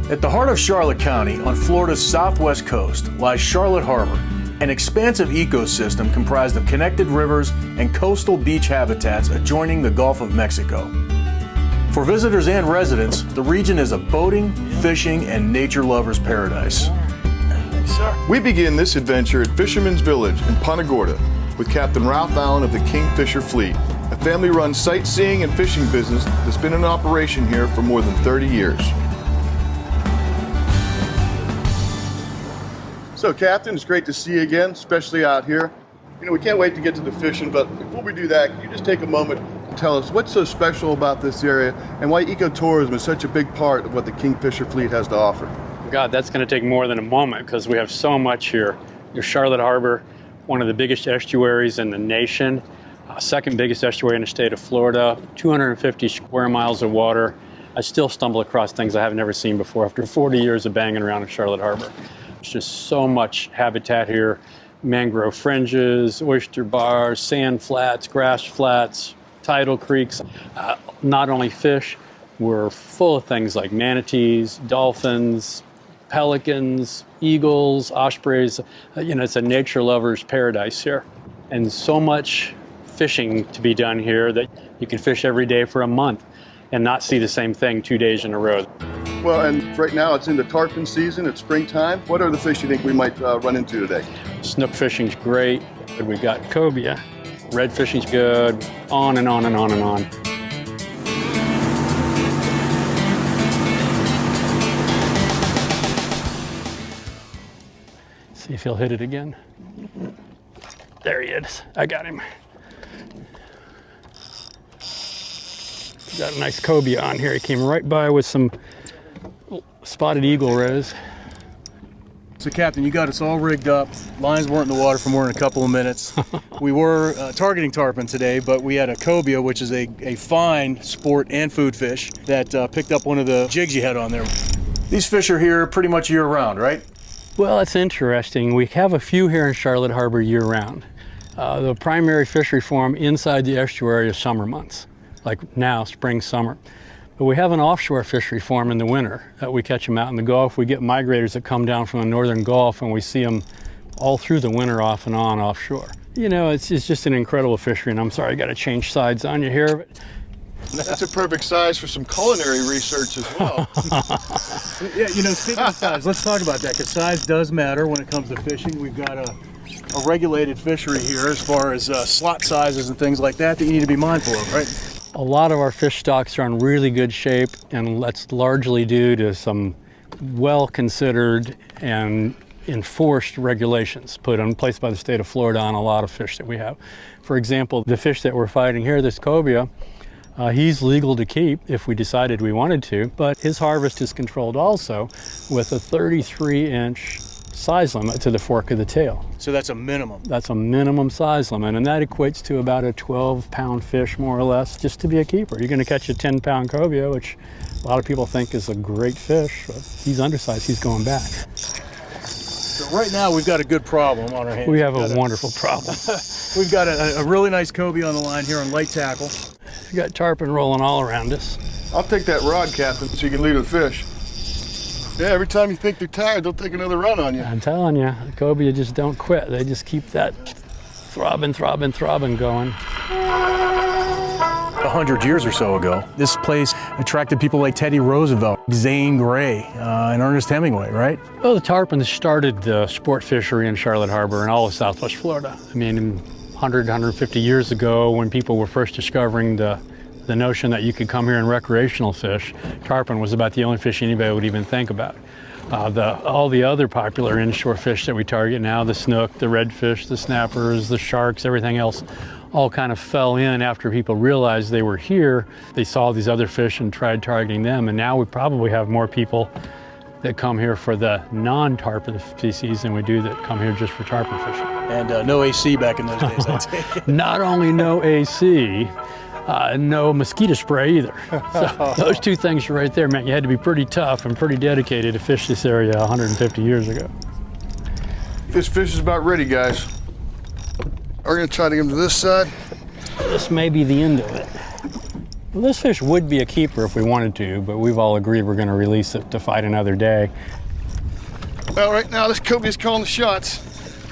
At the heart of Charlotte County, on Florida's southwest coast, lies Charlotte Harbor, an expansive ecosystem comprised of connected rivers and coastal beach habitats adjoining the Gulf of Mexico. For visitors and residents, the region is a boating, fishing, and nature lovers' paradise. Thanks, sir. We begin this adventure at Fisherman's Village in Punta Gorda with Captain Ralph Allen of the Kingfisher Fleet, a family-run sightseeing and fishing business that's been in operation here for more than 30 years. So, Captain, it's great to see you again, especially out here. You know, we can't wait to get to the fishing, but before we do that, can you just take a moment and tell us what's so special about this area and why ecotourism is such a big part of what the Kingfisher Fleet has to offer? God, that's going to take more than a moment because we have so much here. Your Charlotte Harbor, one of the biggest estuaries in the nation, second biggest estuary in the state of Florida, 250 square miles of water. I still stumble across things I have never seen before after 40 years of banging around in Charlotte Harbor. There's just so much habitat here. Mangrove fringes, oyster bars, sand flats, grass flats, tidal creeks. Not only fish, we're full of things like manatees, dolphins, pelicans, eagles, ospreys. You know, it's a nature lover's paradise here. And so much fishing to be done here that you can fish every day for a month and not see the same thing 2 days in a row. Well, and right now it's into tarpon season, it's springtime. What are the fish you think we might run into today? Snook fishing's great. We got cobia. Red fishing's good. On and on and on and on. See if he'll hit it again. There he is. I got him. Got a nice cobia on here. He came right by with some spotted eagle rays. So, Captain, you got us all rigged up. Lines weren't in the water for more than a couple of minutes. We were targeting tarpon today, but we had a cobia, which is a fine sport and food fish, that picked up one of the jigs you had on there. These fish are here pretty much year-round, right? Well, it's interesting. We have a few here in Charlotte Harbor year-round. The primary fishery for them inside the estuary is summer months, like now, spring, summer. But we have an offshore fishery for them in the winter. We catch them out in the Gulf. We get migrators that come down from the northern Gulf, and we see them all through the winter off and on offshore. You know, it's just an incredible fishery, and I'm sorry I got to change sides on you here. But that's a perfect size for some culinary research as well. Yeah, you know, speaking of size, let's talk about that, because size does matter when it comes to fishing. We've got a regulated fishery here as far as slot sizes and things like that you need to be mindful of, right? A lot of our fish stocks are in really good shape, and that's largely due to some well-considered and enforced regulations put in place by the state of Florida on a lot of fish that we have. For example, the fish that we're fighting here, this cobia, he's legal to keep if we decided we wanted to, but his harvest is controlled also with a 33-inch size limit to the fork of the tail. So that's a minimum? That's a minimum size limit, and that equates to about a 12-pound fish, more or less, just to be a keeper. You're going to catch a 10-pound cobia, which a lot of people think is a great fish, but he's undersized, he's going back. So right now we've got a good problem on our hands. We have a wonderful problem. We've got a really nice cobia on the line here on light tackle. We got tarpon rolling all around us. I'll take that rod, Captain, so you can lead the fish. Yeah, every time you think they're tired, they'll take another run on you. I'm telling you, the cobia just don't quit. They just keep that throbbing, throbbing, throbbing going. 100 years or so ago, this place attracted people like Teddy Roosevelt, Zane Grey, and Ernest Hemingway, right? Well, the tarpon started the sport fishery in Charlotte Harbor and all of Southwest Florida. I mean, 100, 150 years ago, when people were first discovering the notion that you could come here and recreational fish, tarpon was about the only fish anybody would even think about. All the other popular inshore fish that we target now, the snook, the redfish, the snappers, the sharks, everything else, all kind of fell in after people realized they were here. They saw these other fish and tried targeting them, and now we probably have more people that come here for the non-tarpon species than we do that come here just for tarpon fishing. And no AC back in those days, I take it. Not only no AC, no mosquito spray either. So those two things right there meant you had to be pretty tough and pretty dedicated to fish this area 150 years ago. This fish is about ready, guys. We're gonna try to get him to this side. This may be the end of it. Well, this fish would be a keeper if we wanted to, but we've all agreed we're going to release it to fight another day. Well, right now this cobia is calling the shots.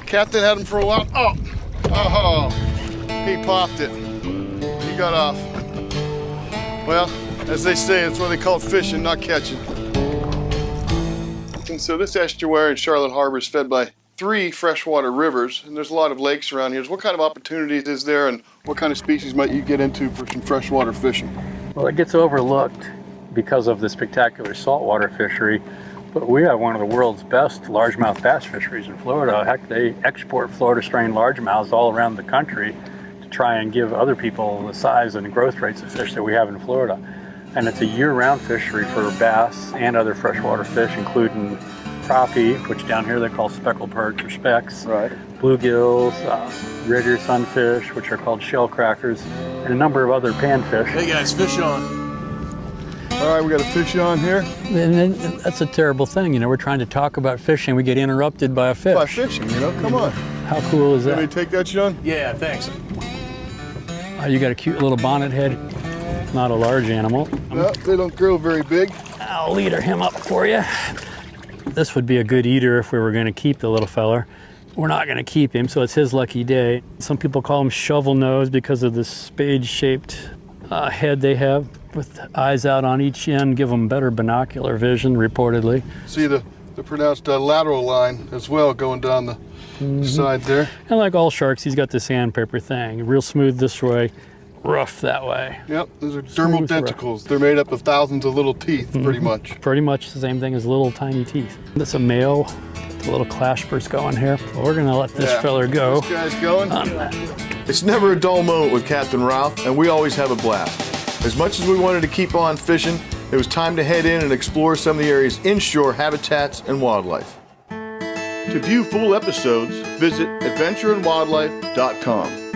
Captain had him for a while. Oh, he popped it. He got off. Well, as they say, it's what they call fishing, not catching. And so this estuary in Charlotte Harbor is fed by 3 freshwater rivers, and there's a lot of lakes around here. So what kind of opportunities is there, and what kind of species might you get into for some freshwater fishing? Well, it gets overlooked because of the spectacular saltwater fishery, but we have one of the world's best largemouth bass fisheries in Florida. Heck, they export Florida strain largemouths all around the country to try and give other people the size and growth rates of fish that we have in Florida. And it's a year-round fishery for bass and other freshwater fish, including crappie, which down here they call speckled perch or specks, Right. bluegills, rigger sunfish, which are called shell crackers, and a number of other panfish. Hey guys, fish on. All right, we got a fish on here. And that's a terrible thing, you know, we're trying to talk about fishing, we get interrupted by a fish. By fishing, you know, come on. How cool is Let me that? take that, Sean? Yeah, thanks. You got a cute little bonnet head, not a large animal. No, they don't grow very big. I'll leader him up for you. This would be a good eater if we were going to keep the little feller. We're not going to keep him, so it's his lucky day. Some people call him shovel nose because of the spade-shaped head they have with eyes out on each end, give them better binocular vision, reportedly. See the pronounced lateral line as well going down the side there. And like all sharks, he's got the sandpaper thing. Real smooth this way, rough that way. Yep, those are dermal Smooth rough. denticles. They're made up of thousands of little teeth, pretty much. Pretty much the same thing as little tiny teeth. That's a male, the little claspers going here. Well, we're gonna let this feller go. This guy's going. On that. It's never a dull moment with Captain Ralph, and we always have a blast. As much as we wanted to keep on fishing, it was time to head in and explore some of the area's inshore habitats and wildlife. To view full episodes, visit adventureandwildlife.com.